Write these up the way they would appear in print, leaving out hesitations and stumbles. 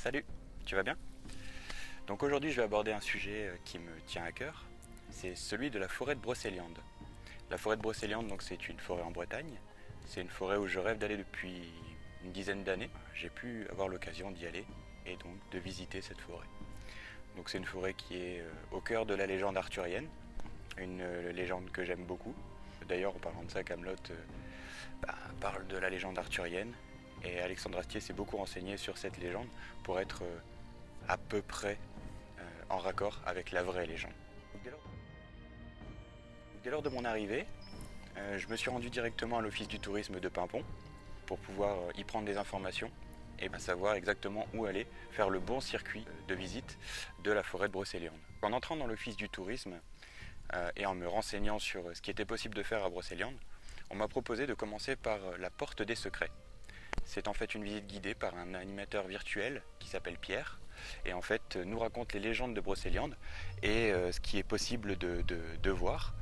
Salut, tu vas bien? Donc aujourd'hui je vais aborder un sujet qui me tient à cœur, c'est celui de la forêt de Brocéliande. La forêt de Brocéliande, donc c'est une forêt en Bretagne, c'est une forêt où je rêve d'aller depuis une dizaine d'années. J'ai pu avoir l'occasion d'y aller et donc de visiter cette forêt. Donc c'est une forêt qui est au cœur de la légende arthurienne, une légende que j'aime beaucoup. D'ailleurs en parlant de ça, Kaamelott parle de la légende arthurienne et Alexandre Astier s'est beaucoup renseigné sur cette légende pour être à peu près en raccord avec la vraie légende. Dès lors de mon arrivée, je me suis rendu directement à l'office du tourisme de Paimpont pour pouvoir y prendre des informations et savoir exactement où aller faire le bon circuit de visite de la forêt de Brocéliande. En entrant dans l'office du tourisme et en me renseignant sur ce qui était possible de faire à Brocéliande, on m'a proposé de commencer par la porte des secrets. C'est en fait une visite guidée par un animateur virtuel qui s'appelle Pierre et en fait nous raconte les légendes de Brocéliande et ce qui est possible de voir,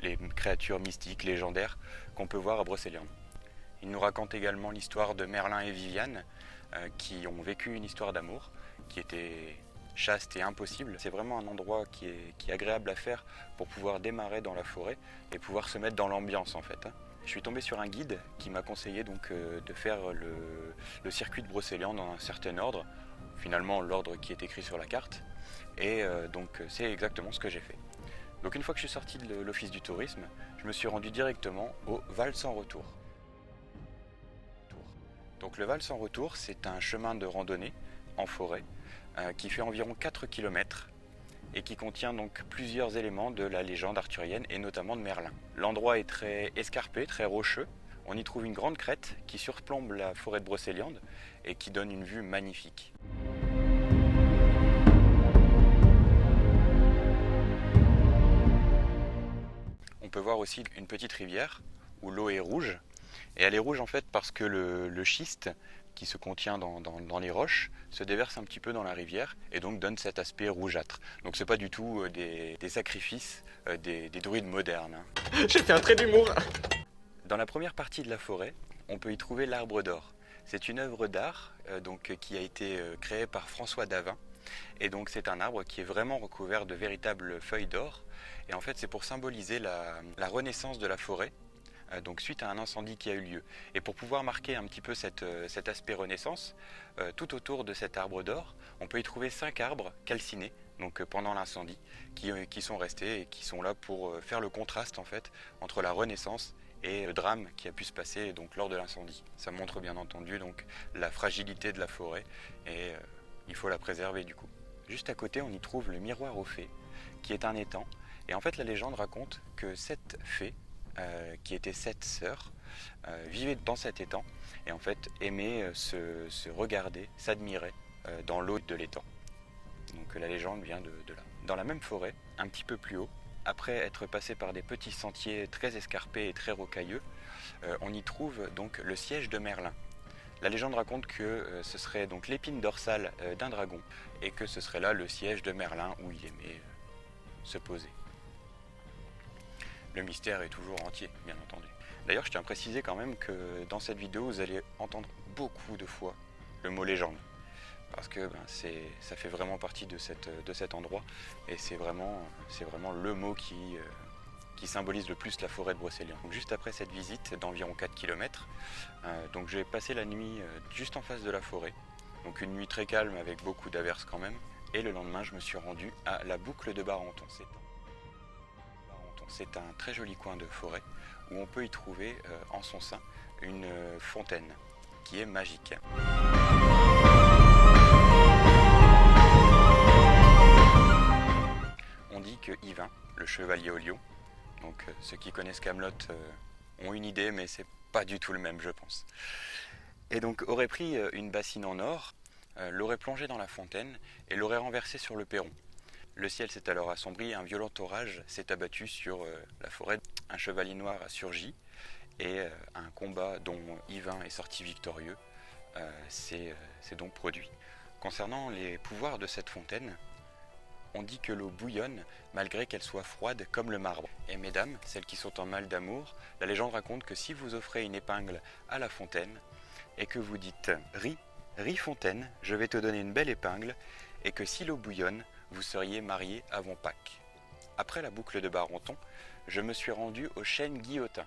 les créatures mystiques, légendaires qu'on peut voir à Brocéliande. Il nous raconte également l'histoire de Merlin et Viviane qui ont vécu une histoire d'amour qui était chaste et impossible. C'est vraiment un endroit qui est agréable à faire pour pouvoir démarrer dans la forêt et pouvoir se mettre dans l'ambiance en fait. Je suis tombé sur un guide qui m'a conseillé donc de faire le circuit de Brocéliande dans un certain ordre, finalement l'ordre qui est écrit sur la carte, et donc c'est exactement ce que j'ai fait. Donc une fois que je suis sorti de l'office du tourisme, je me suis rendu directement au Val sans retour. Donc le Val sans retour, c'est un chemin de randonnée en forêt qui fait environ 4 km et qui contient donc plusieurs éléments de la légende arthurienne et notamment de Merlin. L'endroit est très escarpé, très rocheux. On y trouve une grande crête qui surplombe la forêt de Brocéliande et qui donne une vue magnifique. On peut voir aussi une petite rivière où l'eau est rouge. Et elle est rouge en fait parce que le schiste qui se contient dans les roches se déverse un petit peu dans la rivière et donc donne cet aspect rougeâtre. Donc c'est pas du tout des sacrifices des druides modernes. J'ai fait un trait d'humour. Dans la première partie de la forêt, on peut y trouver l'arbre d'or. C'est une œuvre d'art qui a été créée par François Davin. Et donc c'est un arbre qui est vraiment recouvert de véritables feuilles d'or. Et en fait c'est pour symboliser la renaissance de la forêt. Donc suite à un incendie qui a eu lieu. Et pour pouvoir marquer un petit peu cet aspect renaissance, tout autour de cet arbre d'or, on peut y trouver 5 arbres calcinés donc pendant l'incendie qui sont restés et qui sont là pour faire le contraste en fait entre la renaissance et le drame qui a pu se passer donc lors de l'incendie. Ça montre bien entendu donc la fragilité de la forêt et il faut la préserver du coup. Juste à côté, on y trouve le miroir aux fées, qui est un étang. Et en fait, la légende raconte que 7 fées qui étaient 7 sœurs, vivaient dans cet étang et en fait aimaient se regarder, s'admirer dans l'eau de l'étang. Donc la légende vient de là. Dans la même forêt, un petit peu plus haut, après être passé par des petits sentiers très escarpés et très rocailleux, on y trouve donc le siège de Merlin. La légende raconte que ce serait donc l'épine dorsale d'un dragon et que ce serait là le siège de Merlin où il aimait se poser. Le mystère est toujours entier, bien entendu. D'ailleurs, je tiens à préciser quand même que dans cette vidéo, vous allez entendre beaucoup de fois le mot légende. Parce que ça fait vraiment partie de cet endroit. Et c'est vraiment le mot qui symbolise le plus la forêt de Brocéliande. Donc juste après cette visite d'environ 4 km, donc j'ai passé la nuit juste en face de la forêt. Donc une nuit très calme avec beaucoup d'averses quand même. Et le lendemain, je me suis rendu à la boucle de Barenton. C'est un très joli coin de forêt où on peut y trouver en son sein une fontaine qui est magique. On dit que Yvain, le chevalier au lion, donc ceux qui connaissent Kaamelott ont une idée mais c'est pas du tout le même je pense. Et donc aurait pris une bassine en or, l'aurait plongée dans la fontaine et l'aurait renversée sur le perron. Le ciel s'est alors assombri et un violent orage s'est abattu sur la forêt. Un chevalier noir a surgi et un combat dont Yvain est sorti victorieux s'est donc produit. Concernant les pouvoirs de cette fontaine, on dit que l'eau bouillonne malgré qu'elle soit froide comme le marbre. Et mesdames, celles qui sont en mal d'amour, la légende raconte que si vous offrez une épingle à la fontaine et que vous dites « ris », Rifontaine, je vais te donner une belle épingle, et que si l'eau bouillonne, vous seriez mariés avant Pâques. Après la boucle de Barenton, je me suis rendu au chêne guillotin.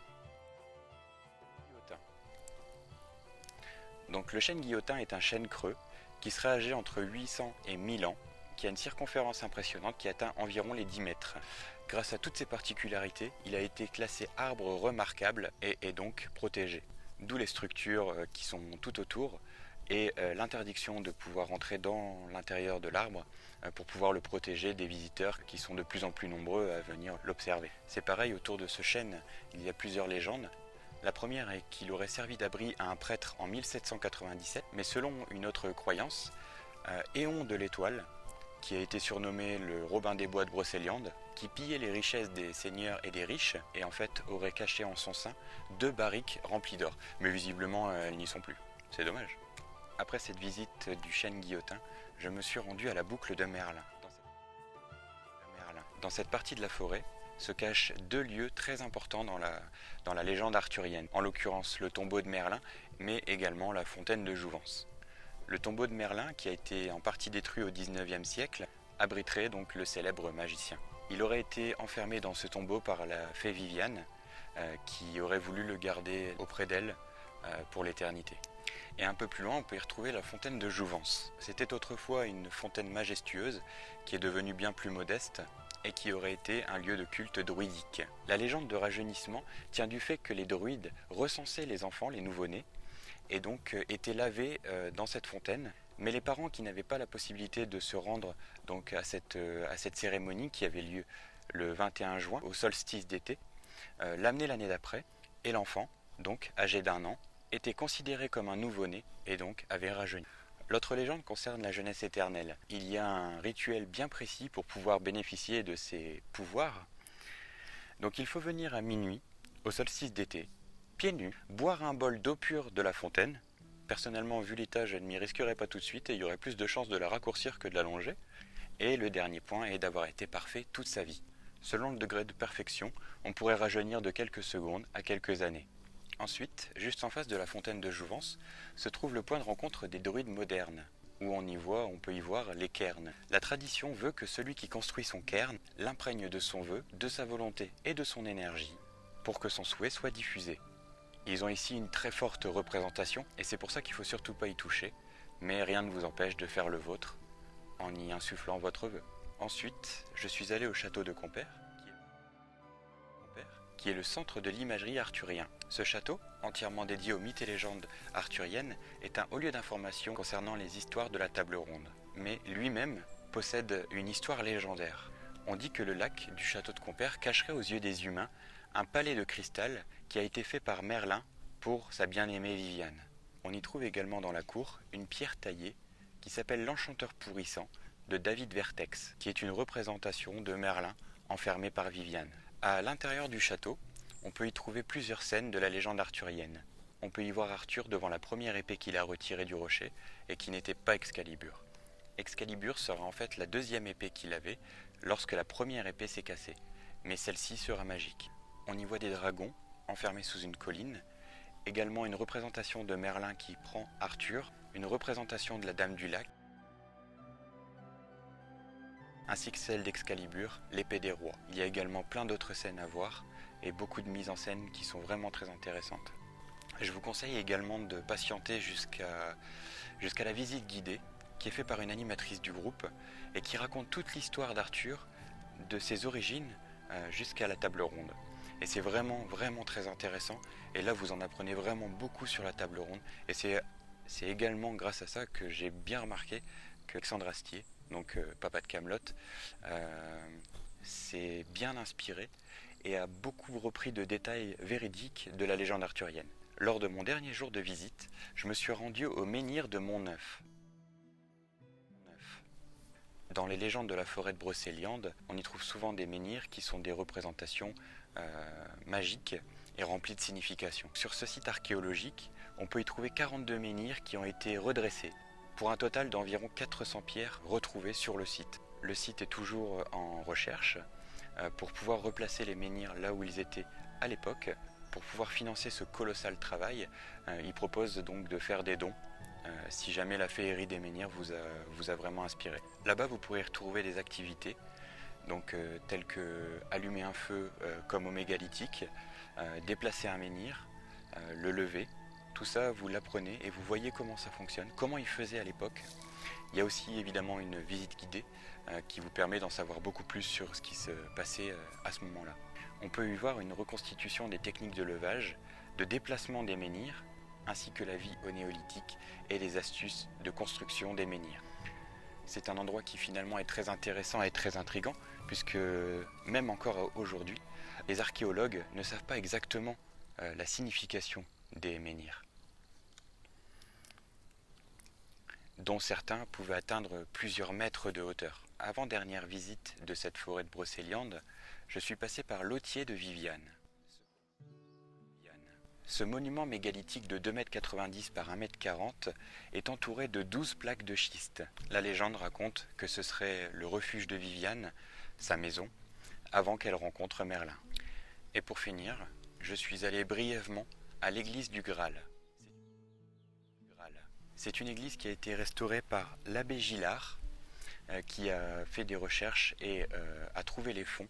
Donc le chêne guillotin est un chêne creux qui serait âgé entre 800 et 1000 ans, qui a une circonférence impressionnante qui atteint environ les 10 mètres. Grâce à toutes ces particularités, il a été classé arbre remarquable et est donc protégé. D'où les structures qui sont tout autour et l'interdiction de pouvoir entrer dans l'intérieur de l'arbre pour pouvoir le protéger des visiteurs qui sont de plus en plus nombreux à venir l'observer. C'est pareil, autour de ce chêne, il y a plusieurs légendes. La première est qu'il aurait servi d'abri à un prêtre en 1797, mais selon une autre croyance, Éon de l'Étoile, qui a été surnommé le Robin des Bois de Brocéliande, qui pillait les richesses des seigneurs et des riches, et en fait aurait caché en son sein 2 barriques remplies d'or. Mais visiblement, elles n'y sont plus. C'est dommage. Après cette visite du chêne guillotin, je me suis rendu à la boucle de Merlin. Dans cette partie de la forêt se cachent 2 lieux très importants dans la légende arthurienne, en l'occurrence le tombeau de Merlin, mais également la fontaine de Jouvence. Le tombeau de Merlin, qui a été en partie détruit au XIXe siècle, abriterait donc le célèbre magicien. Il aurait été enfermé dans ce tombeau par la fée Viviane, qui aurait voulu le garder auprès d'elle pour l'éternité. Et un peu plus loin, on peut y retrouver la fontaine de Jouvence. C'était autrefois une fontaine majestueuse, qui est devenue bien plus modeste, et qui aurait été un lieu de culte druidique. La légende de rajeunissement tient du fait que les druides recensaient les enfants, les nouveau-nés, et donc étaient lavés dans cette fontaine. Mais les parents qui n'avaient pas la possibilité de se rendre donc, à cette cérémonie qui avait lieu le 21 juin, au solstice d'été, l'amenaient l'année d'après, et l'enfant, donc âgé d'1 an, était considéré comme un nouveau-né et donc avait rajeuni. L'autre légende concerne la jeunesse éternelle. Il y a un rituel bien précis pour pouvoir bénéficier de ces pouvoirs. Donc il faut venir à minuit, au solstice d'été, pieds nus, boire un bol d'eau pure de la fontaine. Personnellement, vu l'état, je ne m'y risquerais pas tout de suite et il y aurait plus de chances de la raccourcir que de l'allonger. Et le dernier point est d'avoir été parfait toute sa vie. Selon le degré de perfection, on pourrait rajeunir de quelques secondes à quelques années. Ensuite, juste en face de la fontaine de Jouvence, se trouve le point de rencontre des druides modernes, où on peut y voir les cairns. La tradition veut que celui qui construit son cairn l'imprègne de son vœu, de sa volonté et de son énergie, pour que son souhait soit diffusé. Ils ont ici une très forte représentation, et c'est pour ça qu'il ne faut surtout pas y toucher, mais rien ne vous empêche de faire le vôtre, en y insufflant votre vœu. Ensuite, je suis allé au château de Compère, qui est le centre de l'imagerie arthurien. Ce château, entièrement dédié aux mythes et légendes arthuriennes, est un haut lieu d'information concernant les histoires de la table ronde. Mais lui-même possède une histoire légendaire. On dit que le lac du château de Compère cacherait aux yeux des humains un palais de cristal qui a été fait par Merlin pour sa bien-aimée Viviane. On y trouve également dans la cour une pierre taillée qui s'appelle l'Enchanteur Pourrissant de David Vertex, qui est une représentation de Merlin enfermé par Viviane. À l'intérieur du château, on peut y trouver plusieurs scènes de la légende arthurienne. On peut y voir Arthur devant la première épée qu'il a retirée du rocher et qui n'était pas Excalibur. Excalibur sera en fait la deuxième épée qu'il avait lorsque la première épée s'est cassée, mais celle-ci sera magique. On y voit des dragons enfermés sous une colline, également une représentation de Merlin qui prend Arthur, une représentation de la Dame du Lac, ainsi que celle d'Excalibur, l'épée des rois. Il y a également plein d'autres scènes à voir et beaucoup de mises en scène qui sont vraiment très intéressantes. Je vous conseille également de patienter jusqu'à la visite guidée qui est faite par une animatrice du groupe et qui raconte toute l'histoire d'Arthur, de ses origines jusqu'à la table ronde. Et c'est vraiment très intéressant et là vous en apprenez vraiment beaucoup sur la table ronde et c'est également grâce à ça que j'ai bien remarqué que Alexandre Astier, donc papa de Kaamelott, s'est bien inspiré et a beaucoup repris de détails véridiques de la légende arthurienne. Lors de mon dernier jour de visite, je me suis rendu au menhir de Montneuf. Dans les légendes de la forêt de Brocéliande, on y trouve souvent des menhirs qui sont des représentations magiques et remplies de signification. Sur ce site archéologique, on peut y trouver 42 menhirs qui ont été redressés, pour un total d'environ 400 pierres retrouvées sur le site. Le site est toujours en recherche pour pouvoir replacer les menhirs là où ils étaient à l'époque. Pour pouvoir financer ce colossal travail, il propose donc de faire des dons si jamais la féerie des menhirs vous a vraiment inspiré. Là-bas, vous pourrez retrouver des activités donc, telles que allumer un feu comme au mégalithique, déplacer un menhir, le lever. Tout ça, vous l'apprenez et vous voyez comment ça fonctionne, comment ils faisaient à l'époque. Il y a aussi évidemment une visite guidée qui vous permet d'en savoir beaucoup plus sur ce qui se passait à ce moment-là. On peut y voir une reconstitution des techniques de levage, de déplacement des menhirs, ainsi que la vie au néolithique et les astuces de construction des menhirs. C'est un endroit qui finalement est très intéressant et très intriguant, puisque même encore aujourd'hui, les archéologues ne savent pas exactement la signification des menhirs, dont certains pouvaient atteindre plusieurs mètres de hauteur. Avant-dernière visite de cette forêt de Brocéliande, je suis passé par l'Autier de Viviane. Ce monument mégalithique de 2,90 m par 1,40 m est entouré de 12 plaques de schiste. La légende raconte que ce serait le refuge de Viviane, sa maison, avant qu'elle rencontre Merlin. Et pour finir, je suis allé brièvement à l'église du Graal. C'est une église qui a été restaurée par l'abbé Gillard, qui a fait des recherches et a trouvé les fonds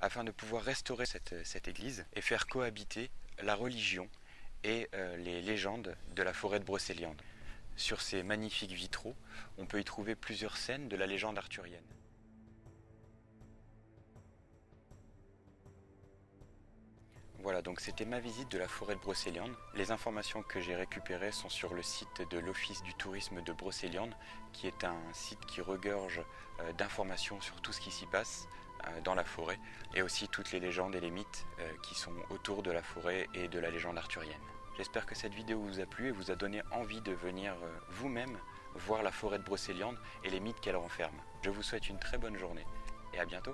afin de pouvoir restaurer cette église et faire cohabiter la religion et les légendes de la forêt de Brocéliande. Sur ces magnifiques vitraux, on peut y trouver plusieurs scènes de la légende arthurienne. Voilà, donc c'était ma visite de la forêt de Brocéliande. Les informations que j'ai récupérées sont sur le site de l'Office du tourisme de Brocéliande, qui est un site qui regorge d'informations sur tout ce qui s'y passe dans la forêt, et aussi toutes les légendes et les mythes qui sont autour de la forêt et de la légende arthurienne. J'espère que cette vidéo vous a plu et vous a donné envie de venir vous-même voir la forêt de Brocéliande et les mythes qu'elle renferme. Je vous souhaite une très bonne journée et à bientôt.